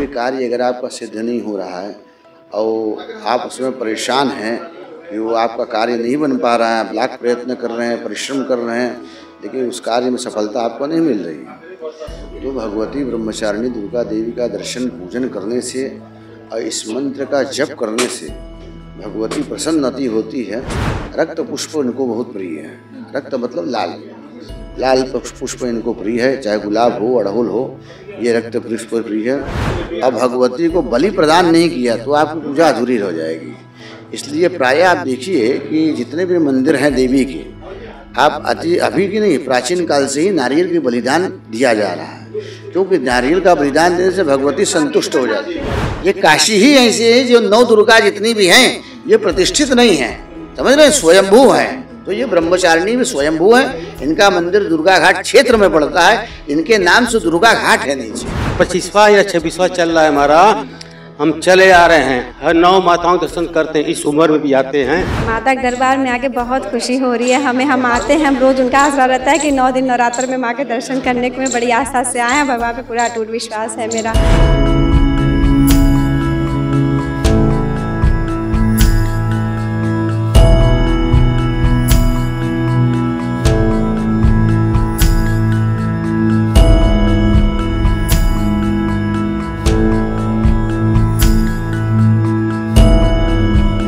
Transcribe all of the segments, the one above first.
भी कार्य अगर आपका सिद्ध नहीं हो रहा है और आप उसमें परेशान हैं कि वो आपका कार्य नहीं बन पा रहा है, आप लाख प्रयत्न कर रहे हैं, परिश्रम कर रहे हैं, लेकिन उस कार्य में सफलता आपको नहीं मिल रही है, तो भगवती ब्रह्मचारिणी दुर्गा देवी का दर्शन पूजन करने से और इस मंत्र का जप करने से भगवती प्रसन्नति होती है। रक्त पुष्प इनको बहुत प्रिय है। रक्त मतलब लाल, लाल पुष्प इनको प्रिय है, चाहे गुलाब हो, अड़हुल हो, ये रक्त पुष्प प्रिय है। अब भगवती को बलि प्रदान नहीं किया तो आपकी पूजा अधूरी हो जाएगी। इसलिए प्रायः आप देखिए कि जितने भी मंदिर हैं देवी के, आप अभी की नहीं, प्राचीन काल से ही नारियल के बलिदान दिया जा रहा है, क्योंकि नारियल का बलिदान देने से भगवती संतुष्ट हो जाती है। ये काशी ही ऐसी है जो 9 दुर्गा जितनी भी हैं ये प्रतिष्ठित नहीं है, समझ रहे हैं, स्वयंभू है। तो ये ब्रह्मचारिणी भी स्वयंभू है। इनका मंदिर दुर्गा घाट क्षेत्र में पड़ता है, इनके नाम से दुर्गा घाट है नीचे। 25वां या 26वां चल रहा है हमारा, हम चले आ रहे हैं, हर 9 माताओं के दर्शन करते हैं, इस उम्र में भी आते हैं। माता के दरबार में आके बहुत खुशी हो रही है हमें। हम आते हैं, हम रोज उनका आसरा रहता है कि 9 दिन नवरात्र में माँ के दर्शन करने के में बड़ी आस्था से आए हैं। भगवान पे पूरा अटूट विश्वास है मेरा।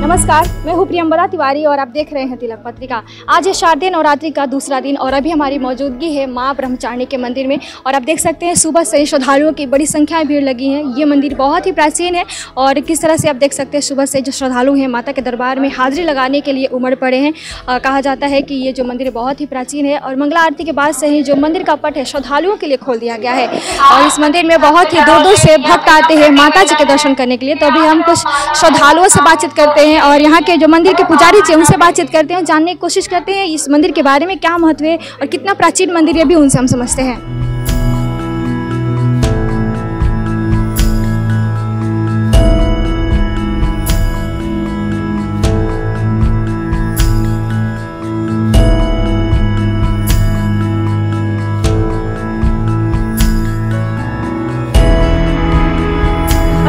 नमस्कार, मैं हूँ प्रियंवदा तिवारी और आप देख रहे हैं तिलक पत्रिका। आज है शारदीय नवरात्रि का दूसरा दिन और अभी हमारी मौजूदगी है माँ ब्रह्मचारिणी के मंदिर में। और आप देख सकते हैं सुबह से श्रद्धालुओं की बड़ी संख्या में भीड़ लगी है। ये मंदिर बहुत ही प्राचीन है और किस तरह से आप देख सकते हैं सुबह से जो श्रद्धालु हैं माता के दरबार में हाजिरी लगाने के लिए उमड़ पड़े हैं। कहा जाता है कि ये जो मंदिर बहुत ही प्राचीन है और मंगला आरती के बाद से ही जो मंदिर का पट है श्रद्धालुओं के लिए खोल दिया गया है और इस मंदिर में बहुत ही दूर दूर से भक्त आते हैं माता जी के दर्शन करने के लिए। तो अभी हम कुछ श्रद्धालुओं से बातचीत करते हैं और यहाँ के जो मंदिर के पुजारी थे उनसे बातचीत करते हैं, जानने की कोशिश करते हैं इस मंदिर के बारे में, क्या महत्व है और कितना प्राचीन मंदिर है, भी उनसे हम समझते हैं।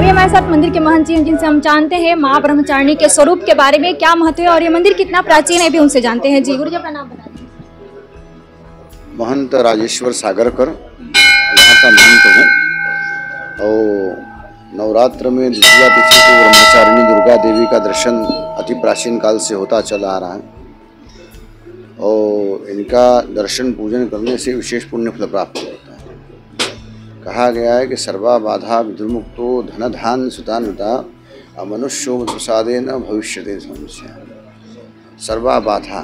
हमारे साथ मंदिर के महंत जी हैं जिनसे हम जानते हैं माँ ब्रह्मचारिणी के स्वरूप के बारे में, क्या महत्व है और ये मंदिर कितना प्राचीन है भी उनसे जानते हैं। जी गुरु जी, अपना नाम बता दीजिए। महंत राजेश्वर सागरकर यहाँ का महंत हूँ और नवरात्र में द्वितीया तिथि को ब्रह्मचारिणी दुर्गा देवी का दर्शन अति प्राचीन काल से होता चला आ रहा है और इनका दर्शन पूजन करने से विशेष पुण्य फल प्राप्त होता है। कहा गया है कि सर्वा बाधा विदुर्मुक्तो धन धान सुतानुता अमनुष्यो प्रसादेन भविष्यते समस्या। सर्वा बाधा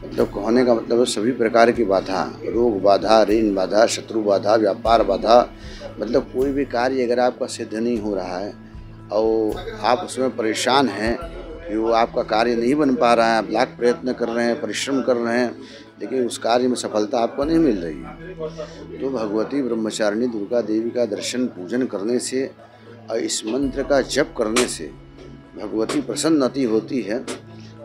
मतलब कहने का मतलब सभी प्रकार की बाधा, रोग बाधा, ऋण बाधा, शत्रु बाधा, व्यापार बाधा, मतलब कोई भी कार्य अगर आपका सिद्ध नहीं हो रहा है और आप उसमें परेशान हैं कि वो आपका कार्य नहीं बन पा रहा है, आप लाख प्रयत्न कर रहे हैं, परिश्रम कर रहे हैं, लेकिन उस कार्य में सफलता आपको नहीं मिल रही है, तो भगवती ब्रह्मचारिणी दुर्गा देवी का दर्शन पूजन करने से और इस मंत्र का जप करने से भगवती प्रसन्नति होती है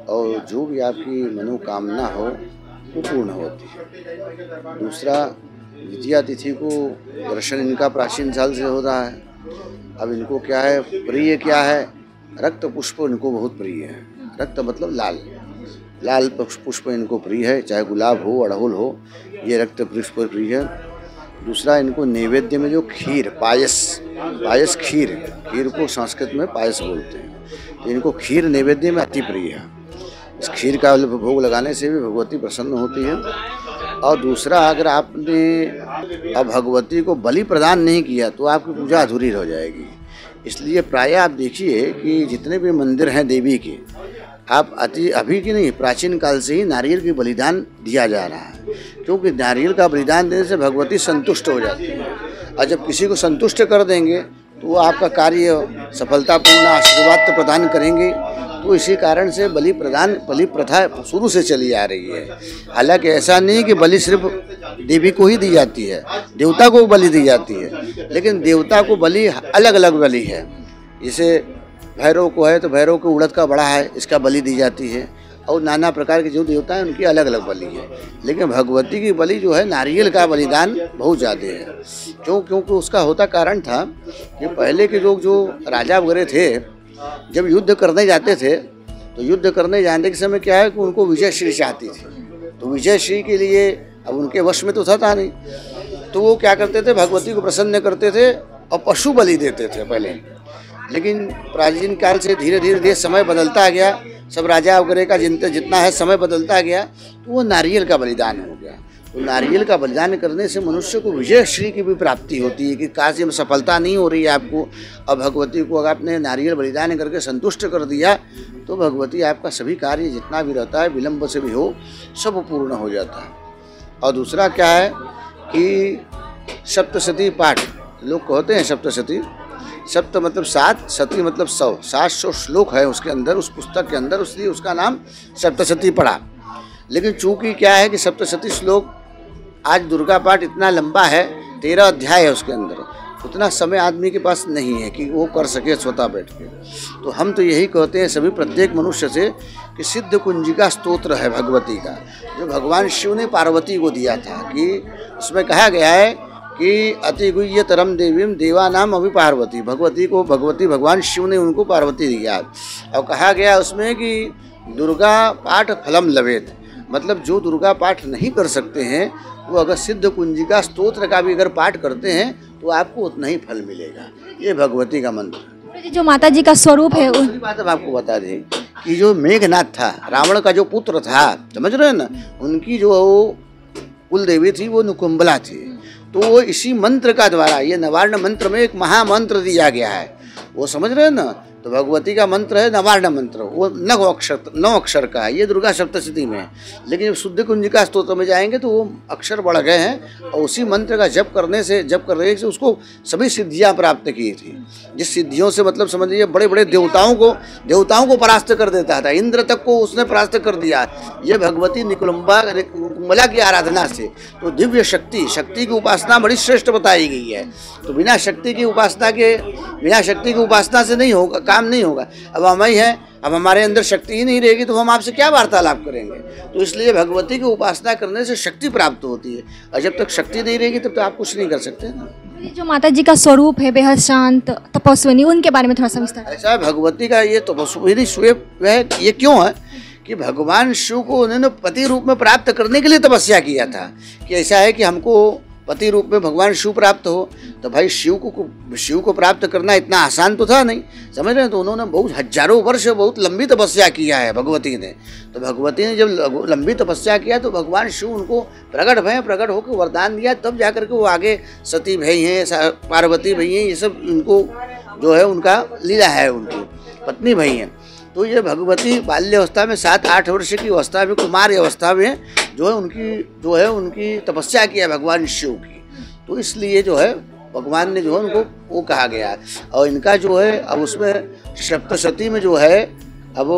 और जो भी आपकी मनोकामना हो वो पूर्ण होती है। दूसरा, द्वितीया तिथि को दर्शन इनका प्राचीन काल से हो रहा है। अब इनको क्या है, प्रिय क्या है, रक्त पुष्प इनको बहुत प्रिय है। रक्त मतलब लाल, लाल पुष्प इनको प्रिय है, चाहे गुलाब हो, अड़हुल हो, ये रक्त पुष्प प्रिय है। दूसरा, इनको नैवेद्य में जो खीर, पायस खीर को संस्कृत में पायस बोलते हैं, तो इनको खीर नैवेद्य में अति प्रिय है। इस खीर का भोग लगाने से भी भगवती प्रसन्न होती है। और दूसरा, अगर आपने भगवती को बलि प्रदान नहीं किया तो आपकी पूजा अधूरी हो जाएगी। इसलिए प्रायः आप देखिए कि जितने भी मंदिर हैं देवी के, आप अभी की नहीं, प्राचीन काल से ही नारियल के बलिदान दिया जा रहा है, क्योंकि नारियल का बलिदान देने से भगवती संतुष्ट हो जाती है और जब किसी को संतुष्ट कर देंगे तो वो आपका कार्य सफलतापूर्ण आशीर्वाद तो प्रदान करेंगे। तो इसी कारण से बलि प्रथा शुरू से चली आ रही है। हालांकि ऐसा नहीं कि बलि सिर्फ देवी को ही दी जाती है, देवता को बलि दी जाती है, लेकिन देवता को बलि अलग अलग बलि है। जैसे भैरव को है तो भैरव के उड़द का बड़ा है, इसका बलि दी जाती है। और नाना प्रकार के जो देवता हैं उनकी अलग अलग बलि है। लेकिन भगवती की बलि जो है नारियल का बलिदान बहुत ज़्यादा है। क्योंकि उसका होता कारण था कि पहले के लोग जो राजा वगैरह थे जब युद्ध करने जाते थे तो युद्ध करने जाने के समय क्या है कि उनको विजय श्री चाहती थी। तो विजय श्री के लिए अब उनके वश में तो था नहीं, तो वो क्या करते थे, भगवती को प्रसन्न करते थे और पशु बलि देते थे पहले। लेकिन प्राचीन काल से धीरे धीरे समय बदलता गया, सब राजा वगैरह का जितना है समय बदलता गया, तो वो नारियल का बलिदान हो गया। तो नारियल का बलिदान करने से मनुष्य को विजय श्री की भी प्राप्ति होती है कि कार्य में सफलता नहीं हो रही है आपको, और भगवती को अगर आपने नारियल बलिदान करके संतुष्ट कर दिया तो भगवती आपका सभी कार्य जितना भी रहता है विलंब से भी हो सब पूर्ण हो जाता है। और दूसरा क्या है कि सप्तशती पाठ लोग कहते हैं, सप्तशती, सप्त मतलब 7, सती मतलब 100, 700 श्लोक है उसके अंदर, उस पुस्तक के अंदर, इसलिए उसका नाम सप्तशती पड़ा। लेकिन चूंकि क्या है कि सप्तशती श्लोक आज दुर्गा पाठ इतना लंबा है, 13 अध्याय है उसके अंदर, उतना समय आदमी के पास नहीं है कि वो कर सके स्वतः बैठ के। तो हम तो यही कहते हैं सभी प्रत्येक मनुष्य से कि सिद्ध कुंजिका स्तोत्र है भगवती का, जो भगवान शिव ने पार्वती को दिया था, कि उसमें कहा गया है कि अति गुह्य तरम देवीम देवानाम अभी पार्वती, भगवती को भगवान शिव ने उनको पार्वती दिया। और कहा गया उसमें कि दुर्गा पाठ फलम लभेत, मतलब जो दुर्गा पाठ नहीं कर सकते हैं वो अगर सिद्ध कुंजिका स्तोत्र का भी अगर पाठ करते हैं तो आपको उतना ही फल मिलेगा। ये भगवती का मंत्र। जो माता जी का स्वरूप है दूसरी बात हम आपको बता दें कि जो मेघनाथ था, रावण का जो पुत्र था, समझ रहे हैं ना, उनकी जो कुल देवी थी वो नुकुंबला थी। तो वो इसी मंत्र का द्वारा, ये नवार्ण मंत्र में एक महामंत्र दिया गया है, वो समझ रहे हैं ना। तो भगवती का मंत्र है नवार्ण मंत्र, वो 9 अक्षर का है, ये दुर्गा सप्तशती में है। लेकिन जब शुद्ध कुंजिका स्तोत्र में जाएंगे तो वो अक्षर बढ़ गए हैं, और उसी मंत्र का जप करने से उसको सभी सिद्धियां प्राप्त की थी। जिस सिद्धियों से मतलब समझ लीजिए बड़े बड़े देवताओं को परास्त कर देता था, इंद्र तक को उसने परास्त कर दिया, ये भगवती निकुंबला की आराधना से। तो दिव्य शक्ति की उपासना बड़ी श्रेष्ठ बताई गई है। तो बिना शक्ति की उपासना से नहीं होगा, काम नहीं होगा। अब हम ही हैं, अब हमारे अंदर शक्ति ही नहीं रहेगी तो हम आपसे क्या वार्तालाप करेंगे। तो इसलिए भगवती की उपासना करने से शक्ति प्राप्त होती है, और जब तक शक्ति नहीं रहेगी तब तो आप कुछ नहीं कर सकते ना। जो माता जी का स्वरूप है बेहद शांत तपस्विनी, उनके बारे में थोड़ा सा विस्तार। ऐसा है भगवती का ये तपस्विनी स्वरूप है, ये क्यों है कि भगवान शिव को उन्होंने पति रूप में प्राप्त करने के लिए तपस्या किया था, कि ऐसा है कि हमको पति रूप में भगवान शिव प्राप्त हो। तो भाई शिव को प्राप्त करना इतना आसान तो था नहीं, समझ रहे हैं। तो उन्होंने बहुत हजारों वर्ष बहुत लंबी तपस्या किया है भगवती ने। तो भगवती ने जब लंबी तपस्या किया तो भगवान शिव उनको प्रकट होकर वरदान दिया, तब जाकर के वो आगे सती भई हैं, पार्वती भई हैं, ये सब उनको जो है उनका लीला है, उनकी पत्नी भई हैं। तो ये भगवती बाल्य अवस्था में 7-8 वर्ष की अवस्था में, कुमार अवस्था में जो है उनकी तपस्या किया भगवान शिव की। तो इसलिए जो है भगवान ने जो है उनको वो कहा गया। और इनका जो है अब उसमें सप्तशती में जो है अब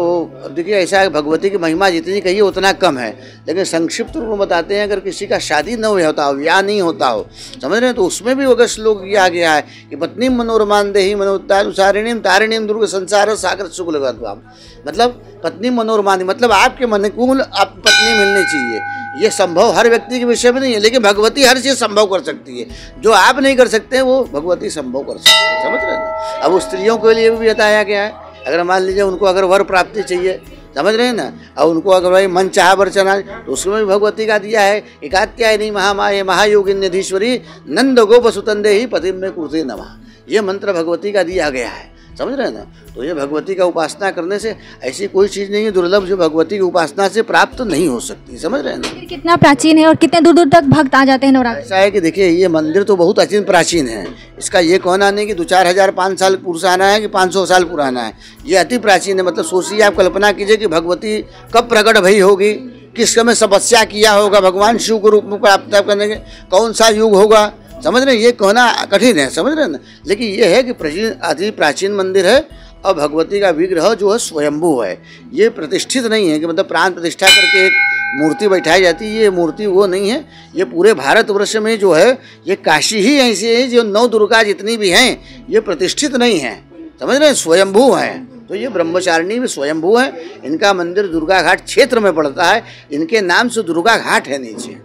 देखिए ऐसा है, भगवती की महिमा जितनी कही उतना कम है। लेकिन संक्षिप्त रूप में बताते हैं, अगर किसी का शादी न होता हो, ब्याह नहीं होता हो, समझ रहे हैं, तो उसमें भी अगर श्लोक ये आ गया है कि पत्नी मनोरमान देही मनोत्तानुसारिणीम तारिणीम दुर्ग संसार सागर सुख लगवाम, मतलब पत्नी मनोरमानी मतलब आपके मनकूल आप पत्नी मिलनी चाहिए। ये संभव हर व्यक्ति के विषय में नहीं है, लेकिन भगवती हर चीज़ संभव कर सकती है। जो आप नहीं कर सकते वो भगवती संभव कर सकती है, समझ रहे हैं। अब स्त्रियों के लिए भी बताया गया है, अगर मान लीजिए उनको अगर वर प्राप्ति चाहिए, समझ रहे हैं ना, और उनको अगर भाई मन चाह वर चना, तो उसमें भी भगवती का दिया है, एकात्यायनी महामाये महायोगिन्यधीश्वरी नंद गोप सुतंदे ही पतिम में कुर्ते नमः, ये मंत्र भगवती का दिया गया है, समझ रहे हैं ना। तो ये भगवती का उपासना करने से ऐसी कोई चीज़ नहीं है दुर्लभ जो भगवती की उपासना से प्राप्त नहीं हो सकती, समझ रहे हैं ना। कितना प्राचीन है और कितने दूर दूर तक भक्त आ जाते हैं नवरात्र। ऐसा है कि देखिए ये मंदिर तो बहुत प्राचीन है, इसका ये कहना नहीं कि 2-4 हज़ार 5 साल पुराना है कि 500 साल पुराना है, ये अति प्राचीन है। मतलब सोचिए, आप कल्पना कीजिए कि भगवती कब प्रकट भई होगी, किस समय तपस्या किया होगा भगवान शिव के रूप में प्राप्त करने के, कौन सा युग होगा, समझ रहे हैं। ये कहना कठिन है, समझ रहे हैं ना। लेकिन ये है कि अति प्राचीन मंदिर है, और भगवती का विग्रह जो है स्वयंभू है, ये प्रतिष्ठित नहीं है कि मतलब प्राण प्रतिष्ठा करके एक मूर्ति बैठाई जाती है, ये मूर्ति वो नहीं है। ये पूरे भारतवर्ष में जो है ये काशी ही ऐसी है जो 9 दुर्गा जितनी भी हैं ये प्रतिष्ठित नहीं है, समझ रहे हैं, स्वयंभू हैं। तो ये ब्रह्मचारिणी भी स्वयंभू है। इनका मंदिर दुर्गा घाट क्षेत्र में पड़ता है। इनके नाम से दुर्गा घाट है नीचे,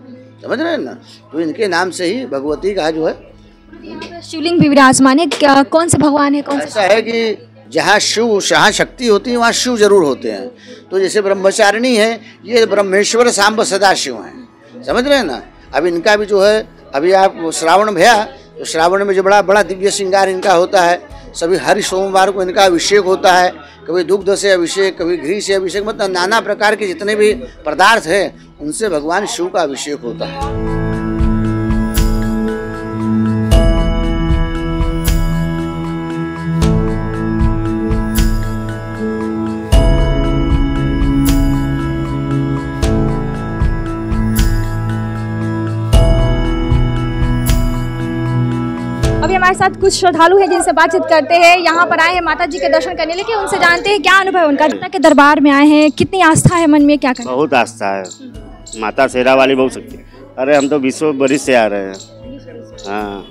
समझ रहे हैं ना। तो इनके नाम से ही भगवती का जो है शिवलिंग भी विराजमान है। कौन से भगवान है? कौन से? ऐसा है कि जहाँ शिव जहाँ शक्ति होती है वहाँ शिव जरूर होते हैं। तो जैसे ब्रह्मचारिणी है, ये ब्रह्मेश्वर सांब सदाशिव हैं, समझ रहे हैं ना। अब इनका भी जो है, अभी आप श्रावण भया तो श्रावण में जो बड़ा बड़ा दिव्य श्रृंगार इनका होता है। सभी हर सोमवार को इनका अभिषेक होता है, कभी दुग्ध से अभिषेक, कभी घी से अभिषेक, मतलब नाना प्रकार के जितने भी पदार्थ हैं उनसे भगवान शिव का अभिषेक होता है। अभी हमारे साथ कुछ श्रद्धालु हैं जिनसे बातचीत करते हैं। यहाँ पर आए हैं माता जी के दर्शन करने, लेकिन उनसे जानते हैं क्या अनुभव है उनका। माता के दरबार में आए हैं, कितनी आस्था है मन में, क्या करें? बहुत आस्था है, माता शेरा वाली बहुत शक्ति। अरे हम तो 20 बरिस से आ रहे हैं। हाँ,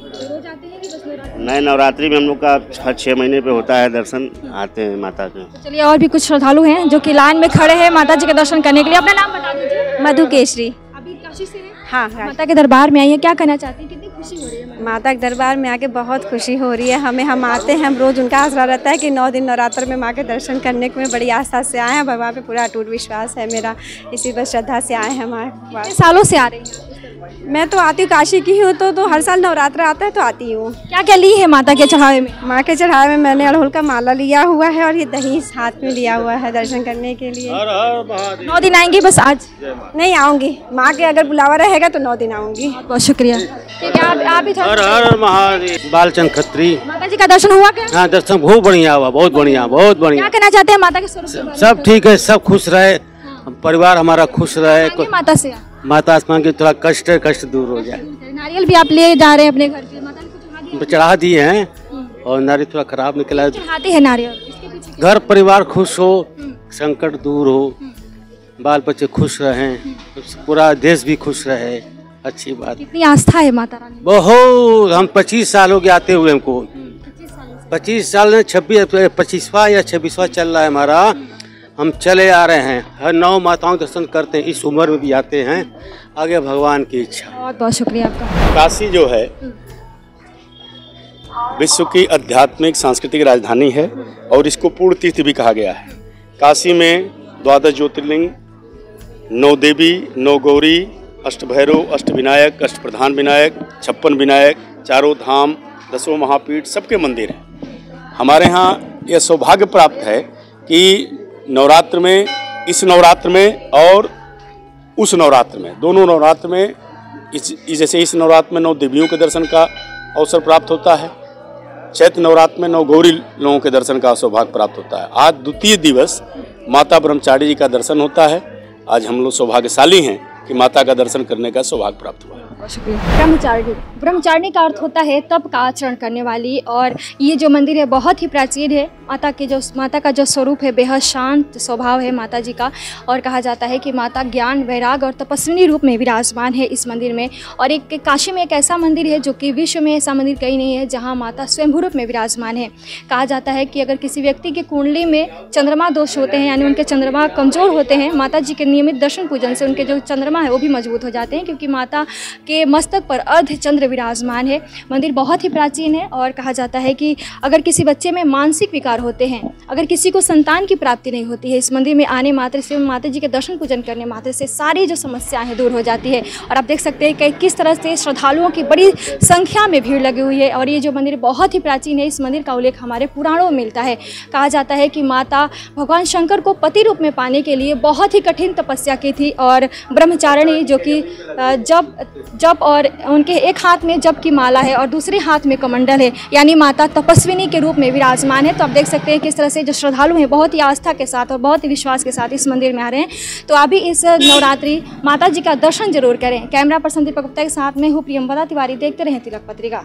नए नवरात्रि में हम लोग का हर 6 महीने पे होता है दर्शन, आते हैं माता के। चलिए, और भी कुछ श्रद्धालु हैं जो कि लाइन में खड़े हैं माता जी के दर्शन करने के लिए। अपना नाम बता दीजिए। मधु केशरी। अभी काशी से हैं? हाँ, माता के दरबार में आई है, क्या कहना चाहती हैं? कितनी खुशी हो रही है? माता के दरबार में आके बहुत खुशी हो रही है। हम आते हैं, हम रोज़ उनका आसरा रहता है कि 9 दिन नवरात्र में माँ के दर्शन करने के में बड़ी आस्था से आए हैं। भगवान पे पूरा अटूट विश्वास है मेरा, इसी बस श्रद्धा से आए हैं हमारे। कितने सालों से आ रही हैं? मैं तो आती हूँ, काशी की हूँ, तो हर साल नवरात्र आता है तो आती हूँ। क्या क्या ली है माता के चढ़ावे में? माँ के चढ़ावे में मैंने अड़हुल का माला लिया हुआ है और ये दही हाथ में लिया हुआ है दर्शन करने के लिए। 9 दिन आएंगे बस? आज नहीं आऊँगी, माँ के अगर बुलावा रहेगा तो 9 दिन आऊँगी। बहुत शुक्रिया। ठीक है, आप भी हर हर महादेव। बालचंद खत्री। माता जी का दर्शन हुआ क्या? हाँ, दर्शन बहुत बढ़िया हुआ, बहुत बढ़िया, बहुत बढ़िया। क्या कहना चाहते हैं माता के स्वरूप के बारे में? सब ठीक है, सब खुश रहे, परिवार हमारा खुश रहे। मांगिए माता से। माता आसमान के थोड़ा कष्ट दूर हो जाए। नारियल भी आप ले जा रहे हैं अपने घर के? माता ने कुछ चढ़ा दिया? चढ़ा दिए हैं और नारियल थोड़ा खराब निकला है। चढ़ाते हैं नारियल, इसके पीछे घर परिवार खुश हो, संकट दूर हो, बाल बच्चे खुश रहें, पूरा देश भी खुश रहे, अच्छी बात। कितनी आस्था है माता रानी? बहुत। हम 25 साल हो गए आते हुए हमको। 25 साल में 25वां या 26वां चल रहा है हमारा। हम चले आ रहे हैं, हर 9 माताओं के दर्शन करते हैं, इस उम्र में भी आते हैं, आगे भगवान की इच्छा। बहुत बहुत शुक्रिया आपका। काशी जो है विश्व की आध्यात्मिक सांस्कृतिक राजधानी है और इसको पूर्ण तीर्थ भी कहा गया है। काशी में 12 ज्योतिर्लिंग, 9 देवी, 9 गौरी, अष्टभैरव, अष्टविनायक, अष्टप्रधान विनायक, 56 विनायक, चारों धाम, 10 महापीठ, सबके मंदिर हैं। हमारे यहाँ यह सौभाग्य प्राप्त है कि नवरात्र में, इस नवरात्र में और उस नवरात्र में, दोनों नवरात्र में, जैसे इस नवरात्र में 9 देवियों के दर्शन का अवसर प्राप्त होता है, चैत्र नवरात्र में 9 गौरी लोगों के दर्शन का सौभाग्य प्राप्त होता है। आज द्वितीय दिवस माता ब्रह्मचारिणी जी का दर्शन होता है। आज हम लोग सौभाग्यशाली हैं कि माता का दर्शन करने का सौभाग्य प्राप्त हुआ है। ब्रह्मचारिणी, ब्रह्मचारिणी का अर्थ होता है तप का आचरण करने वाली। और ये जो मंदिर है बहुत ही प्राचीन है। माता का जो स्वरूप है बेहद शांत स्वभाव है माता जी का, और कहा जाता है कि माता ज्ञान, वैराग और तपस्विनी रूप में विराजमान है इस मंदिर में। और एक काशी में एक ऐसा मंदिर है जो कि विश्व में ऐसा मंदिर कहीं नहीं है जहाँ माता स्वयंभू रूप में विराजमान है। कहा जाता है कि अगर किसी व्यक्ति की कुंडली में चंद्रमा दोष होते हैं, यानी उनके चंद्रमा कमजोर होते हैं, माता जी के नियमित दर्शन पूजन से उनके जो चंद्रमा है वो भी मजबूत हो जाते हैं, क्योंकि माता के मस्तक पर अर्ध चंद्र विराजमान है। मंदिर बहुत ही प्राचीन है। और कहा जाता है कि अगर किसी बच्चे में मानसिक विकार होते हैं, अगर किसी को संतान की प्राप्ति नहीं होती है, इस मंदिर में आने मात्र से, माता जी के दर्शन पूजन करने मात्र से सारी जो समस्याएं हैं दूर हो जाती है। और आप देख सकते हैं कि किस तरह से श्रद्धालुओं की बड़ी संख्या में भीड़ लगी हुई है। और ये जो मंदिर बहुत ही प्राचीन है, इस मंदिर का उल्लेख हमारे पुराणों में मिलता है। कहा जाता है कि माता भगवान शंकर को पति रूप में पाने के लिए बहुत ही कठिन तपस्या की थी। और ब्रह्मचारिणी जो कि जब और उनके एक हाथ में जप की माला है और दूसरे हाथ में कमंडल है, यानी माता तपस्विनी के रूप में विराजमान है। तो आप देख सकते हैं किस तरह से जो श्रद्धालु हैं बहुत ही आस्था के साथ और बहुत ही विश्वास के साथ इस मंदिर में आ रहे हैं। तो अभी इस नवरात्रि माता जी का दर्शन जरूर करें। कैमरा पर्सन दीपक गुप्ता के साथ में हूँ प्रियंवदा तिवारी। देखते रहें तिलक पत्रिका।